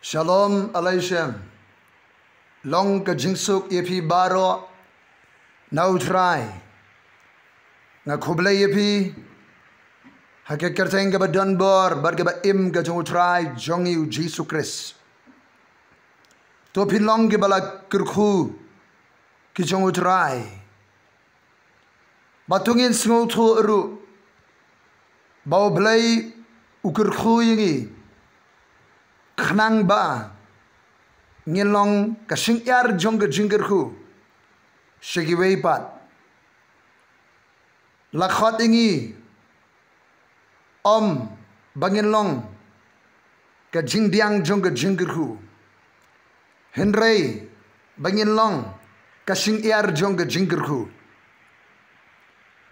Shalom Aleichem. Long ka jingsuk yepi baroh U Trai. Nga khuble yepi hake kerteng ka badan bor bar ka ba im ka jong U Trai jong yu Jesus Christ. To pynlong ke bala kerkhu ki jong U Trai. Batungin sngo to ru bau blai ukerkhu yingi khnang ba ngilong kasing yar jong ke jingkyrshan shigiwei pat lakhot ingi bangilong ka jingdiang jong ke jingkyrshan henrei bangilong kasing yar jong ke jingkyrshan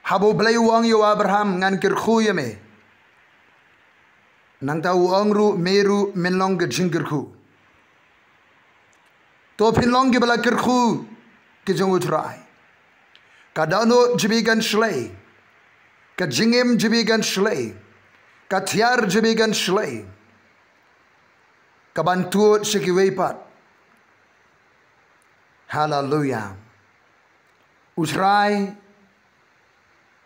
habo blai wang yo Abraham ngan kyrshu yeme nang tahu angru meru menlong ke jingkyrshan to pynlong ke bala kyrshu ke jong U Trai kadano jibigan shlei ka jingim jibigan shlei ka tiar jibigan shlei ka bantu shikiwei pat hallelujah U Trai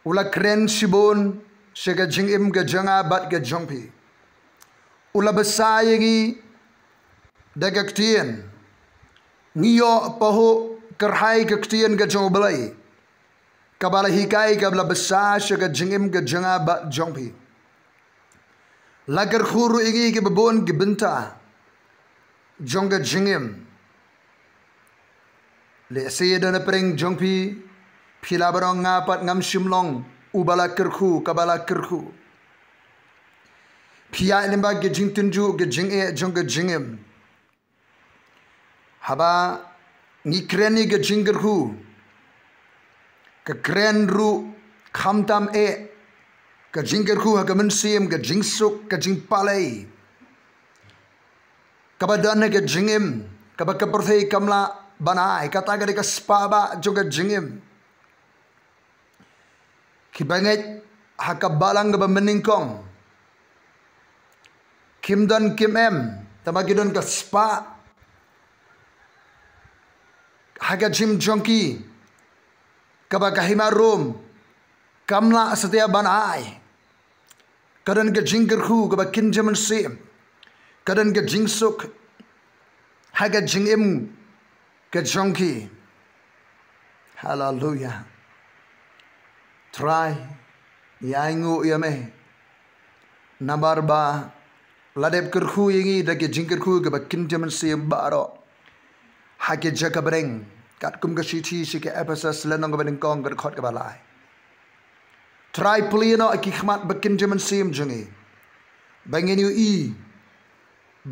ula kren sibon shiga jingim ke janga bat ke jongpi ula besayangi daga ktien ngiyo paho kerhai ke ktien ke jong belai kabala hikai kabla besa shiga jingim ke janga bat jongpi lagar khuru igi ke bebon ke benta jong ke jingim le seyedana pering jongpi phila barong ngapat ngam Umlong ubala kerkhu kabala kerkhu Pia limba ke jing tynjuh ke jing jong ke jingim haba ni kreni ke jingkyrshan ke kren ru khamtam ke jingkyrshan ke syiem ke jingsuk ke jingpyllait kabadan ke jingim kabakaperthei kamla banai kata ke ka spaba jong ke jingim kibanget hakabalang ke meningkong kimdan kimem tamagidon ka spa haga jim jongki kaba kahima rom kamla setia banai kadan ke jingkyrshan kaba kynja syiem kadan ke jingsuk haga jingim ke jongki hallelujah try yaingu yame nabar ba ladep kerkhu yingi dake jingkyrshan ke kynja syiem baroh hake jaka breng kat kum ke shiti shike Ephesus lenong ke beningkong ke khot ke balai try plino akikhmat kynja syiem jongi bangenu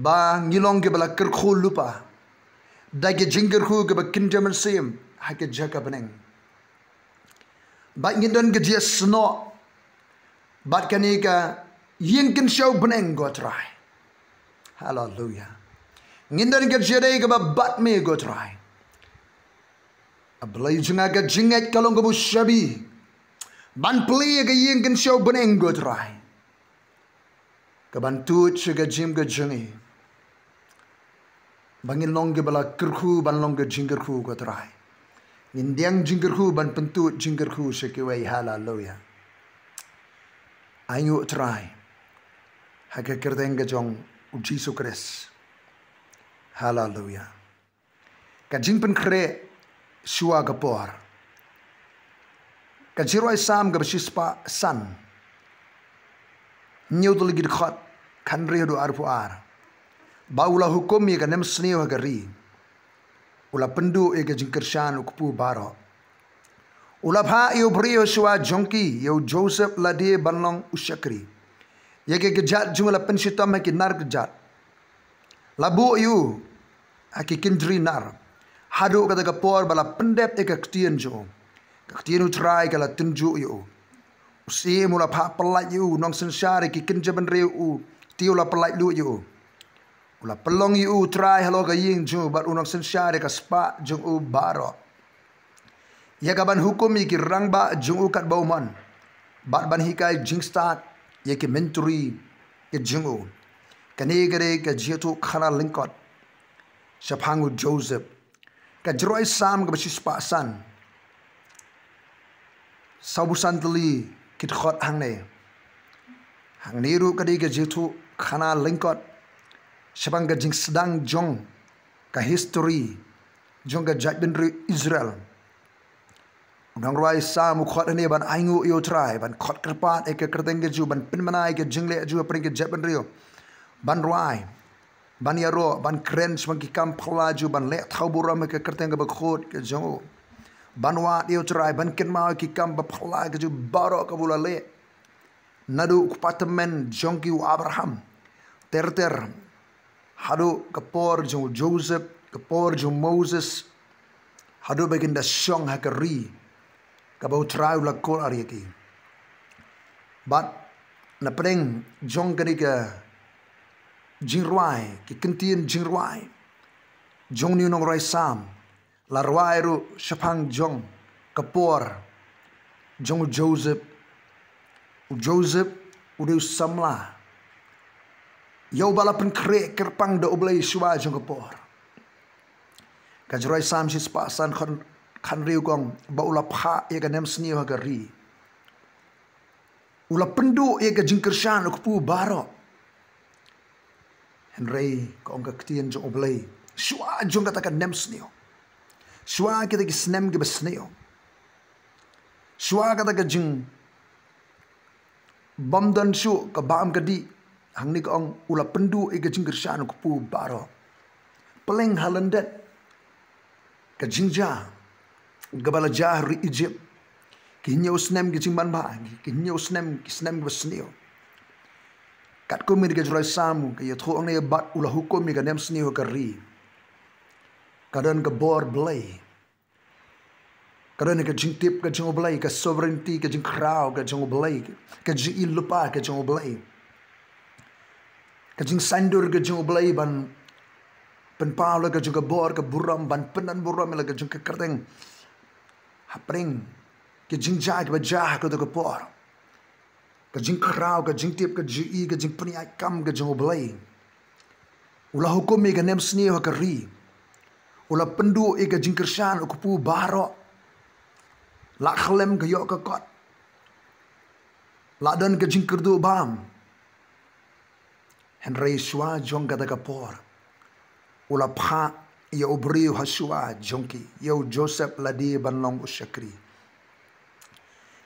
ba ngilong ke bala kerkhu lupa dake jingkyrshan ke kynja syiem hake jaka breng bat ngidon ke dia sno bat kanika yingkin show breng go try hallelujah ngindon ke jere ke bat me go try ablai junga ke jinget kalong ke bushabi ban pli ke yingkin show breng go try ke bantu ke jim ke jungi bangin long ke bala kerkhu ban long ke jingkyrshan go try Indiang jingkyrshan ban pentu jingkyrshan shikiwei hallelujah ayu try hake kerteng ke jong Jesus Christ hallelujah ka jingpynkhreh shuwa kapor ka jiroi sam ka shispa san new to ligid khot kynjri haduh arpuar baula hukum ye ka nemsniew hagari ula pynduh ye ka jingkyrshan ukpu baroh ula phah yo briew shuwa jongki yo Joseph ladie banlong shakri ye ke kjat jumla pynshitom ke narkjat labu yu ke kynjri nar haduh kata kapor bala pyndep ke ktien jong ktien U Trai kala tynjuh yu syiem ula phah pyllait yu nongsynshar ke kynja bynriew tiu la pyllaitluid yu ula pynlong yu U Trai halo keiñ ju bat nongsynshar ke spa jong u baroh ya kaban hukum ki rangba jong u kat bauman bat ban hikai jingstat ye ke menturi ke jong kani gare ka jietu khana lingkot shapangu Joseph ka jroi sam ka basispa san sabusan tuli kit khot hangne hangniru kadi ka jietu khana lingkot shapang ka jing sedang jong ka history jong ka jat bynriew Israel Nang roi sam khot ne ban aingu U Trai ban khot kerpat ke kerteng ke ju ban pinmanai ke jingle ju pring ke jat bynriew ban roi ban yaro ban kren smang ki kam phla ju ban le thauburam ke kerteng ke bakhot ke jong ban wa U Trai ban ken ma ki kam ba phla ke ju baroh ke bula le nadu apartment jong ki Abraham ter haduh kapor jong Joseph kapor jong Moses haduh baginda syong hakari kabau trai ula kol ariaki bat na preng jong kani ka jingruai ki ktien jingruai jong ni nong roi sam la roi ru shapang jong kapor jong Joseph udah samla yau bala pynkreh kerpang do oblai shuwa jong kapor kajroi sam si spasan kan riu gong ba ula phah ye ka nemsniew ka ri ula pynduh ye ka jingkyrshan ukpu baroh henrei kong ka ktien jong oblai shuwa jong kata ka nemsniew shuwa kita ki snem ki besniew shuwa kata ka jing bamdan shu ka bam ka di hangni kong ula pynduh ye ka jingkyrshan ukpu baroh peleng halandet ka kynja gabala jahri Egypt kynja usnem ki jingban ba kynja usnem ki snem besniew kat ko mi ke jroi samu ke yatho ang ne bat ula hukum mi ka nemsniew ka ri kadan ka bor blai kadan ka jingtip ka jong blai ka sovereignty ka jingkhreh ka jong blai ka jing lupa ka jong blai ka jing sandur ka jong blai ban penpau ka jong bor ka buram ban penan buram la ka jong ka kerteng hapring ke kynja ke bajah ke to ke por ke jingkhreh ke jingtip ke ji ke jingpynyai kam ke jong blai ula hukum ke nemsniew ke ri ula pynduh ke jingkyrshan ukpu baroh la khlem ke yok ke kot la dan ke jingkerdu bam henrei shwa jong kata ke por ula phah ya briew hasua jongki yo Joseph ladi banlong shakri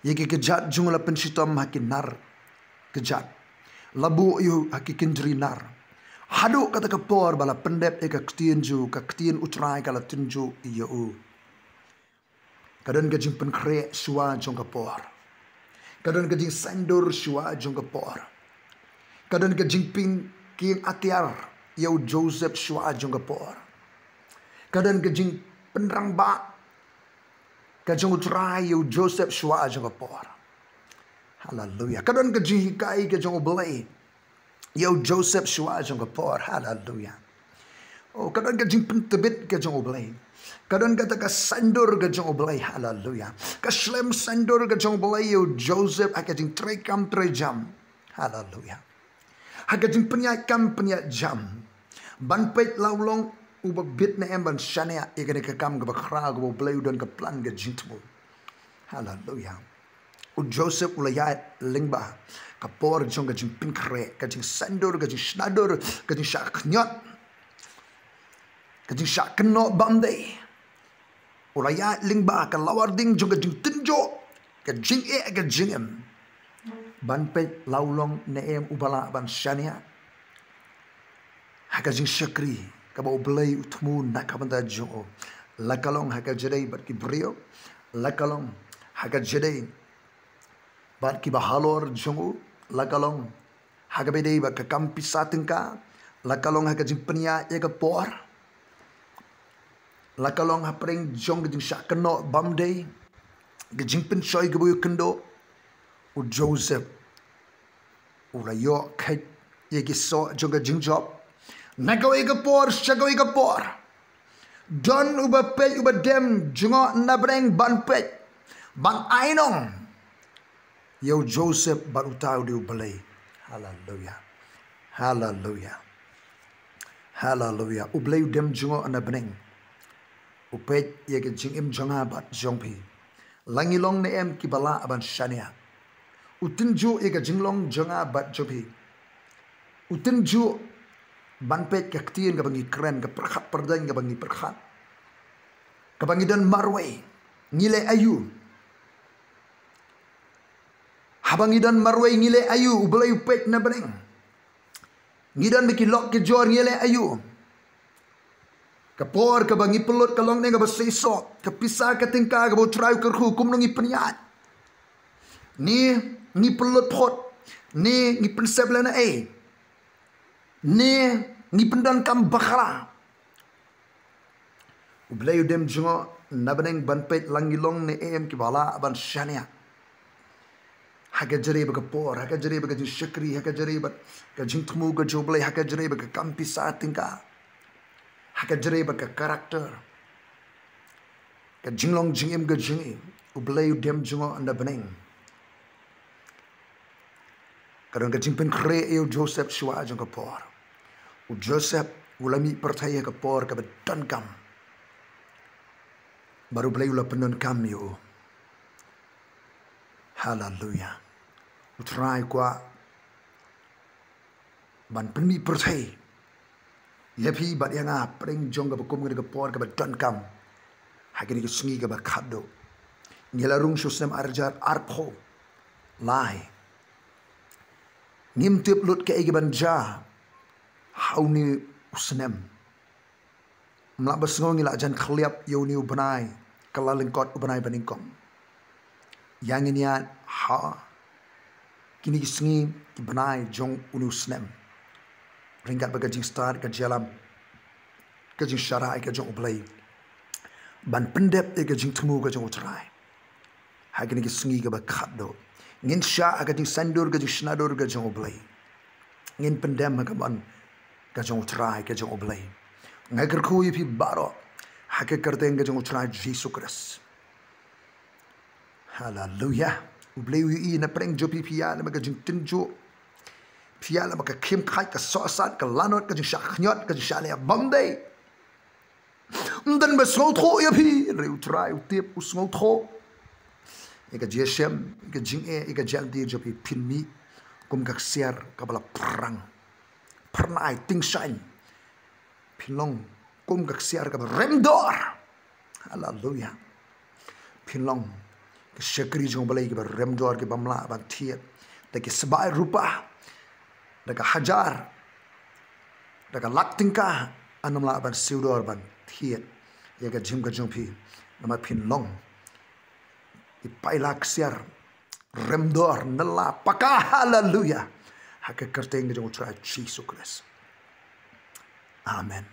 yeki kjat jung la pynshitom haki nar kjat labu yu haki kynjri nar haduh kata kapor bala pyndep ka tynjuh ka U Trai kala tynjuh yo kadan ka jingpynkhreh shuwa jong kapor kadan ka jing sandur shuwa jong kapor kadan ka jingpynkhreh atiar yo Joseph shuwa jong kapor kadan ke jing penrang ba ka jong U Trai yo Joseph shuwa jong kapor hallelujah kadan ke jing hikai ke jong blai yo Joseph shuwa jong kapor hallelujah oh kadan ke jing pentebit ke jong blai kadan kata ka sandur ke jong blai hallelujah ka slem sandur ke jong blai yo Joseph aka jing trekam trejam hallelujah aka jing penyai kam penyai jam ban pet laulong uba bit na emban shania ikane ka kam ga khra ga bleu don ka plan ga jintmu hallelujah u Joseph ulayat lingba ka por jong ga jingpynkhreh ka jing sandur ga jing shnadur ka jing shaknyot ka jing shakno bamde ulayat lingba ka lawarding jong ga jing tynjuh ka jing ka jingem ban pe laulong na em ubala ban shania haka jing shakri kabau blai utmu nak kabanta jong lakalong haka jedai bat ki briew lakalong haka jedai bat ki bahalor jong lakalong haka bedai bat ka kampi satingka lakalong haka jing penya ya ka por lakalong hapring jong jing shakno bamdei ke jing pensoi ke boy kendo u Joseph ulayo khet ye ki so jong jing job nagawi ka por, shagawi ka por. Don uba pej uba dem jungo nabreng ban pej ban ainong. Yo Joseph ban utau di ubalay. Hallelujah. Hallelujah. Hallelujah. Ublay dem jungo ana beneng. Upet ye ke jingim jonga bat jongpi. Langilong ne em kibala aban shania. Tynjuh ye ke jinglong jonga bat jopi. Tynjuh banpet ke ktien ke bangi keren ke perkhat perdang ke bangi perkhat. Ke bangi dan marway. Ngile ayu. Habangi dan marway ngile ayu. Ublay upet na beneng. Ngidan biki lok ke jor ngile ayu. Kapor ke bangi pelot ke long ne ke besesok. Ke pisah ke tingkah ke U Trai ke hukum nongi penyat. Ni pelot pot. Ni pensep lana Ni pendan kam bakra. Ublay dem jungo nabeneng banpet langilong ne em ki bala aban shania. Hakajari baka por, hakajari baka shakri, hakajari baka jingtmu ka joblay, hakajari baka kampisa tingka, hakajari baka karakter, ka jinglong jingim ka jingi, ublay dem jungo anda beneng. Kadang ka jingpynkhreh eo Joseph shuwa jong ka por, u Joseph ulami percaya ka por ka bedan kam, baru ublay ula penon kam yo. Hallelujah. U Trai kwa ban penmi percaya. Yapi bat yang pring jong ka bekum ka por ka bedan kam. Hakini ka sengi ka bakado. Ngelarung syem arjat arpho lai. Ngim tip lut ke igi banja. Hauni usnem. Mlak besngong ila jan khliap yoni ubenai. Kalalingkot ubenai baningkom. Yang ini kini sengi benai jong unu snem. Ringkat bagajing start ke jalam. Kajing syarai ke jong ublay. Ban pyndep ke jing temu ke jong U Trai. Hakini sengi ke bakado. Ngin sya ke jing sandur ke jing snadur ke jong ublay. Ngin pyndem ke ban ke jong U Trai ke jong ublay. Ngaker ku yipi baroh. Hakik kerteng ke jong U Trai Yesus Kristus. Hallelujah. Ublay ui na preng jopi pia na magajing tynjuh. Pia na magkakim kait ka sosat ka lanot ka jing shaknyot ka jing shalaya bamday. Dan besngol tho ya pi U Trai utip usngol tho. Ika syiem, ika jing ika jaldi jopi pinmi kum ka siar ka bala perang. Pernai tingshan. Pynlong kum ka siar ka remdor. Hallelujah. Pynlong syakri jong balai ke remdor ke bamla ban thiet daki sebai rupa daka hajar daka laktingka anamla ban siudor ban thiet ya ka jim ka jongpi nama pynlong ipailak siar remdor nela paka. Hallelujah. Hake kerteng jong U Trai Yesus Kristus. Amen.